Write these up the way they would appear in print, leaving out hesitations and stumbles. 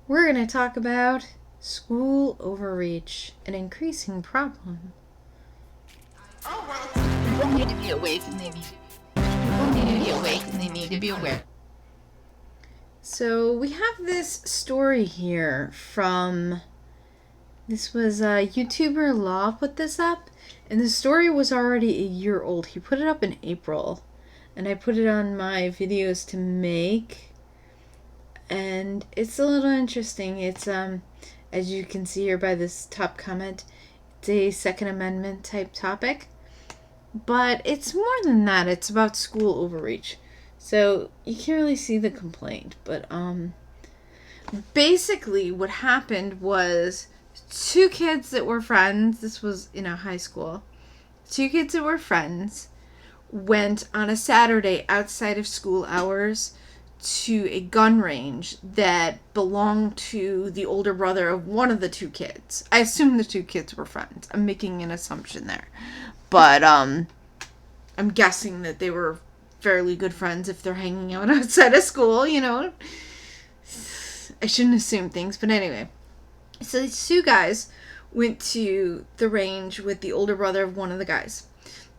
We're going to talk about school overreach, an increasing problem. Oh, well, people need to be awake and they need to be aware. So, we have this story here from. This was YouTuber Law put this up, and the story was already a year old. He put it up in April, and I put it on my videos to make. And it's a little interesting. It's as you can see here by this top comment, it's a Second Amendment type topic. But it's more than that. It's about school overreach. So you can't really see the complaint, but basically what happened was two kids that were friends, this was in a high school. Two kids that were friends went on a Saturday outside of school hours to a gun range that belonged to the older brother of one of the two kids. I assume the two kids were friends. I'm making an assumption there. But I'm guessing that they were fairly good friends if they're hanging out outside of school, you know. I shouldn't assume things, but anyway. So these two guys went to the range with the older brother of one of the guys.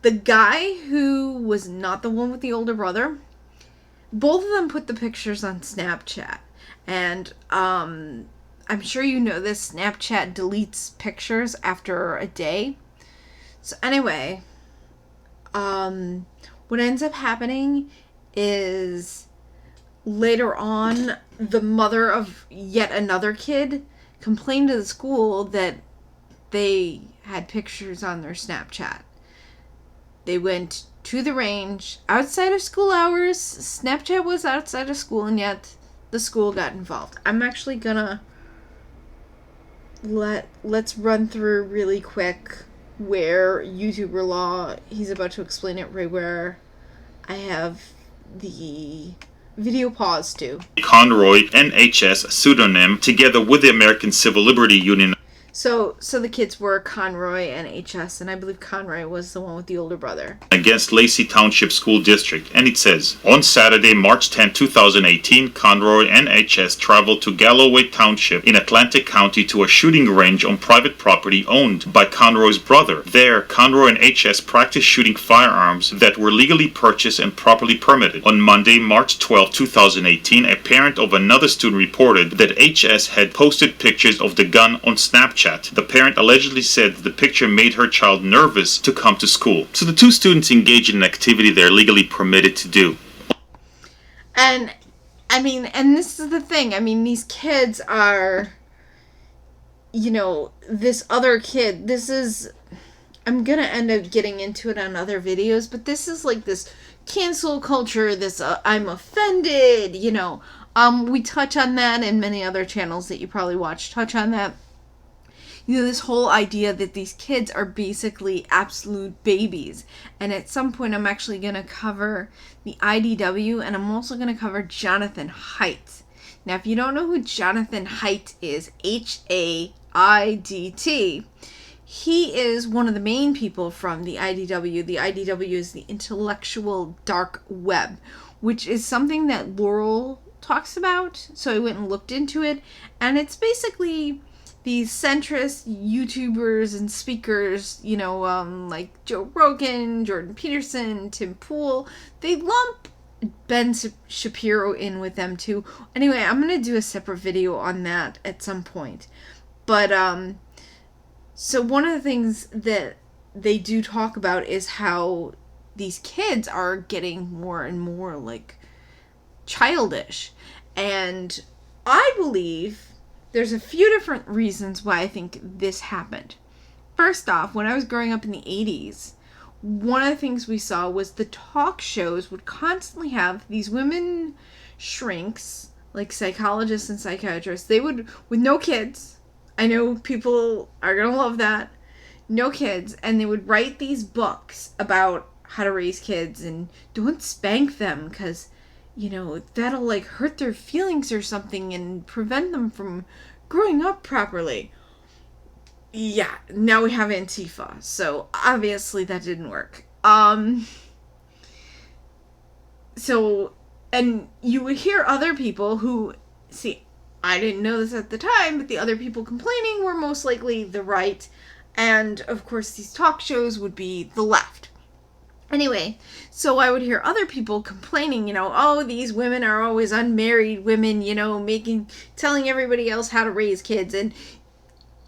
The guy who was not the one with the older brother, both of them put the pictures on Snapchat. And I'm sure you know this, Snapchat deletes pictures after a day. So anyway, what ends up happening is later on, the mother of yet another kid complained to the school that they had pictures on their Snapchat. They went to the range outside of school hours. Snapchat was outside of school, and yet the school got involved. I'm actually gonna let's run through really quick where YouTuber Law, he's about to explain it right where I have the video pause to. Conroy, NHS pseudonym, together with the American Civil Liberty Union. So the kids were Conroy and HS, and I believe Conroy was the one with the older brother. Against Lacey Township School District, and it says, on Saturday, March 10, 2018, Conroy and HS traveled to Galloway Township in Atlantic County to a shooting range on private property owned by Conroy's brother. There, Conroy and HS practiced shooting firearms that were legally purchased and properly permitted. On Monday, March 12, 2018, a parent of another student reported that HS had posted pictures of the gun on Snapchat. The parent allegedly said that the picture made her child nervous to come to school. So the two students engaged in an activity they're legally permitted to do. And, I mean, and this is the thing. I mean, these kids are, you know, this other kid, this is, I'm gonna end up getting into it on other videos, but this is like this cancel culture, this I'm offended, you know. We touch on that, and many other channels that you probably watch touch on that. You know, this whole idea that these kids are basically absolute babies. And at some point, I'm actually going to cover the IDW, and I'm also going to cover Jonathan Haidt. Now, if you don't know who Jonathan Haidt is, Haidt, he is one of the main people from the IDW. The IDW is the Intellectual Dark Web, which is something that Laurel talks about. So I went and looked into it, and it's basically these centrist YouTubers and speakers, you know, like Joe Rogan, Jordan Peterson, Tim Pool, they lump Ben Shapiro in with them too. Anyway, I'm going to do a separate video on that at some point. But, so one of the things that they do talk about is how these kids are getting more and more, like, childish. And I believe there's a few different reasons why I think this happened. First off, when I was growing up in the 80s, one of the things we saw was the talk shows would constantly have these women shrinks, like psychologists and psychiatrists. They would, with no kids, I know people are going to love that, no kids, and they would write these books about how to raise kids and don't spank them because, you know, that'll like hurt their feelings or something and prevent them from growing up properly. Yeah, now we have Antifa, so obviously that didn't work. So, and you would hear other people who, see, I didn't know this at the time, but the other people complaining were most likely the right. And of course, these talk shows would be the left. Anyway, so I would hear other people complaining, oh, these women are always unmarried women, telling everybody else how to raise kids. And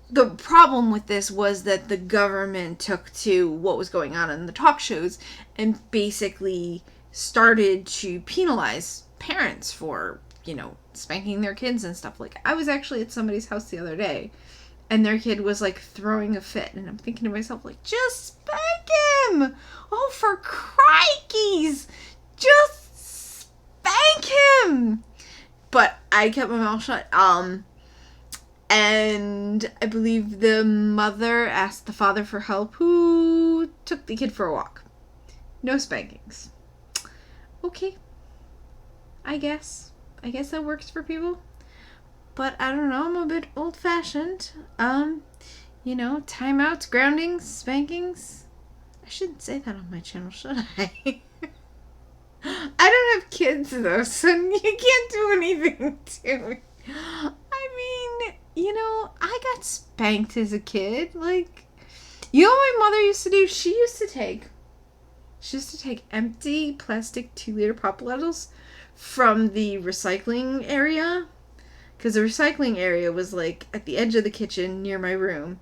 the problem with this was that the government took to what was going on in the talk shows and basically started to penalize parents for, spanking their kids and stuff. Like, I was actually at somebody's house the other day, and their kid was, like, throwing a fit, and I'm thinking to myself, like, just spank him! Oh, for crikeys! Just spank him! But I kept my mouth shut. And I believe the mother asked the father for help, who took the kid for a walk. No spankings. Okay. I guess that works for people. But I don't know, I'm a bit old-fashioned. Timeouts, groundings, spankings. I shouldn't say that on my channel, should I? I don't have kids, though, so you can't do anything to me. I mean, I got spanked as a kid. Like, what my mother used to do? She used to take empty plastic 2-liter pop bottles from the recycling area. Because the recycling area was, like, at the edge of the kitchen near my room.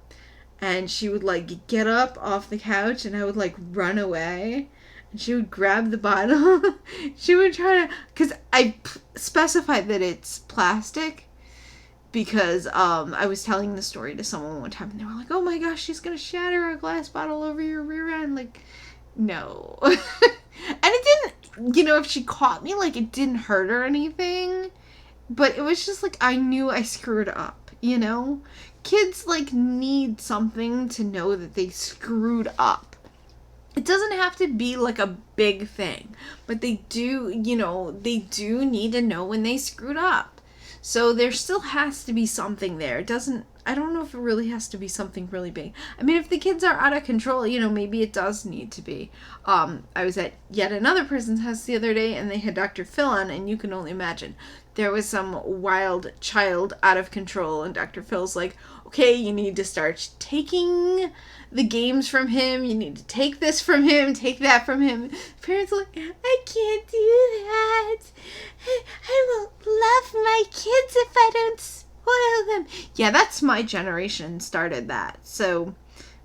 And she would, like, get up off the couch and I would, like, run away. And she would grab the bottle. She would try to... Because I specified that it's plastic. Because I was telling the story to someone one time. And they were like, oh my gosh, she's going to shatter a glass bottle over your rear end. Like, no. And it didn't... if she caught me, like, it didn't hurt or anything. But it was just, like, I knew I screwed up, Kids, like, need something to know that they screwed up. It doesn't have to be, like, a big thing. But they do, they do need to know when they screwed up. So there still has to be something there. I don't know if it really has to be something really big. I mean, if the kids are out of control, maybe it does need to be. I was at yet another person's house the other day, and they had Dr. Phil on, and you can only imagine. There was some wild child out of control, and Dr. Phil's like, okay, you need to start taking the games from him. You need to take this from him, take that from him. Parents are like, I can't do that. I will love my kids if I don't spoil them. Yeah, that's my generation started that. So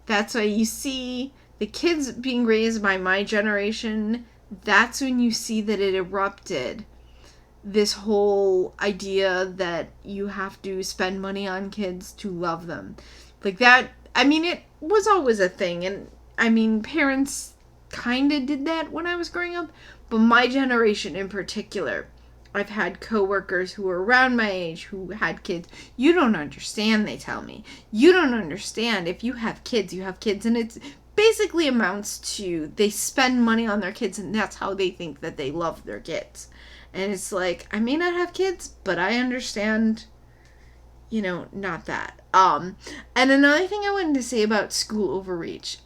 that's why you see the kids being raised by my generation. That's when you see that it erupted. This whole idea that you have to spend money on kids to love them. Like that, I mean, it was always a thing. And I mean, parents kind of did that when I was growing up. But my generation in particular, I've had coworkers who were around my age who had kids. You don't understand, they tell me. You don't understand. If you have kids, you have kids. And it's basically amounts to they spend money on their kids, and that's how they think that they love their kids. And it's like, I may not have kids, but I understand, not that. And another thing I wanted to say about school overreach,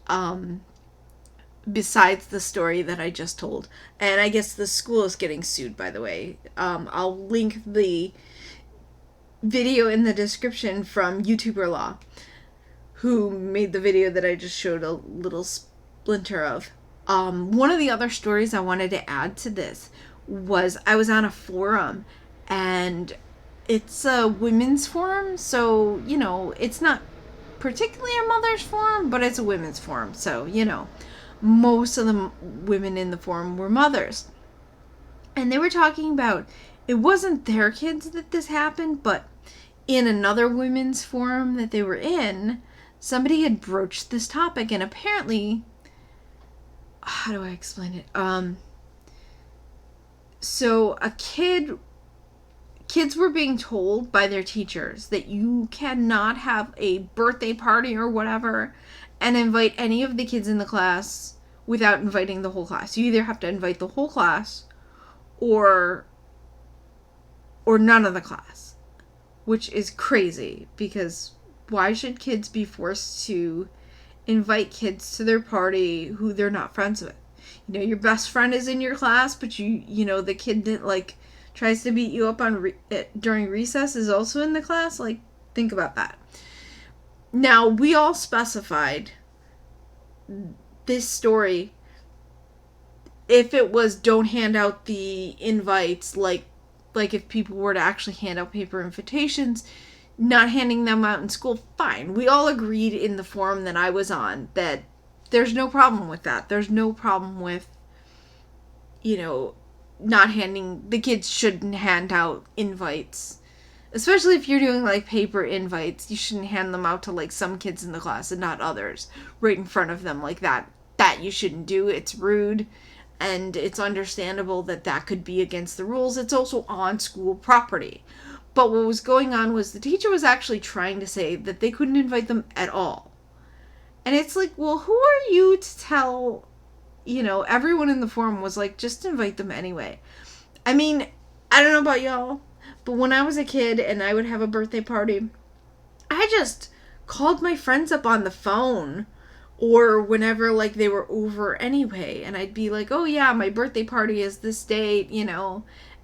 besides the story that I just told, and I guess the school is getting sued, by the way. I'll link the video in the description from YouTuber Law, who made the video that I just showed a little splinter of. One of the other stories I wanted to add to this was I was on a forum, and it's a women's forum, so, it's not particularly a mother's forum, but it's a women's forum, so, most of the women in the forum were mothers. And they were talking about, it wasn't their kids that this happened, but in another women's forum that they were in, somebody had broached this topic, and apparently, how do I explain it? So kids were being told by their teachers that you cannot have a birthday party or whatever and invite any of the kids in the class without inviting the whole class. You either have to invite the whole class or none of the class, which is crazy, because why should kids be forced to invite kids to their party who they're not friends with? Your best friend is in your class, but the kid didn't, tries to beat you up on during recess is also in the class. Like, think about that. Now, we all specified this story. If it was don't hand out the invites, like if people were to actually hand out paper invitations, not handing them out in school, fine. We all agreed in the forum that I was on that there's no problem with that. There's no problem with, not handing, the kids shouldn't hand out invites. Especially if you're doing, like, paper invites, you shouldn't hand them out to, like, some kids in the class and not others right in front of them like that. That you shouldn't do. It's rude, and it's understandable that that could be against the rules. It's also on school property. But what was going on was the teacher was actually trying to say that they couldn't invite them at all. And it's like, well, who are you to tell, everyone in the forum was like, just invite them anyway. I mean, I don't know about y'all, but when I was a kid and I would have a birthday party, I just called my friends up on the phone or whenever, like, they were over anyway. And I'd be like, oh, yeah, my birthday party is this date,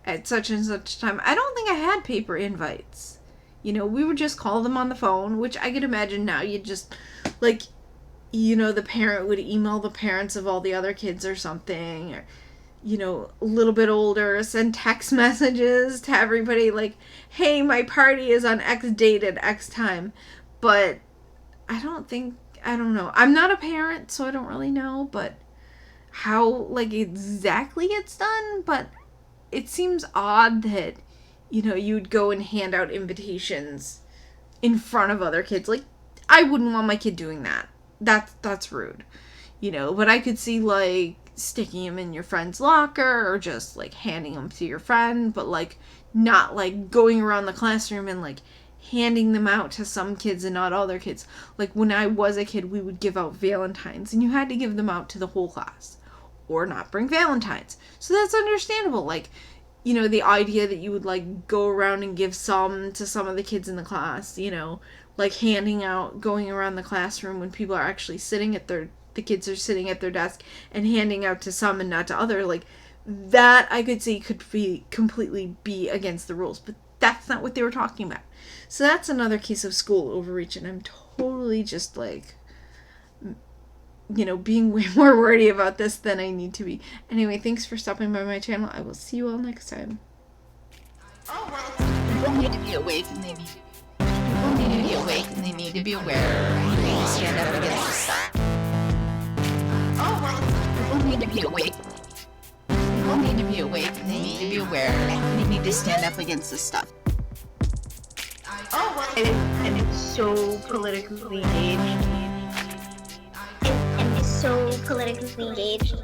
at such and such time. I don't think I had paper invites. We would just call them on the phone, which I could imagine now you just, like, the parent would email the parents of all the other kids or something, or, a little bit older, send text messages to everybody like, hey, my party is on X date at X time. But I don't know. I'm not a parent, so I don't really know, but how, like, exactly it's done, but it seems odd that, you'd go and hand out invitations in front of other kids. Like, I wouldn't want my kid doing that. That's rude, but I could see, like, sticking them in your friend's locker or just, like, handing them to your friend, but, like, not, like, going around the classroom and, like, handing them out to some kids and not other kids. Like, when I was a kid, we would give out Valentines, and you had to give them out to the whole class or not bring Valentines. So that's understandable. Like, the idea that you would, like, go around and give some to some of the kids in the class, like handing out, going around the classroom when people are actually sitting at the kids are sitting at their desk and handing out to some and not to other, like, that I could see could be completely be against the rules, but that's not what they were talking about. So that's another case of school overreach, and I'm totally just, like, being way more wordy about this than I need to be. Anyway, thanks for stopping by my channel. I will see you all next time. Oh, well, people need to be awake and they need to be aware. They need to stand up against the stuff. Oh, well, people need to be awake. People need to be awake and they need to be aware. They need to stand up against this stuff. Oh, well. And it's so politically engaged. And it's so politically engaged.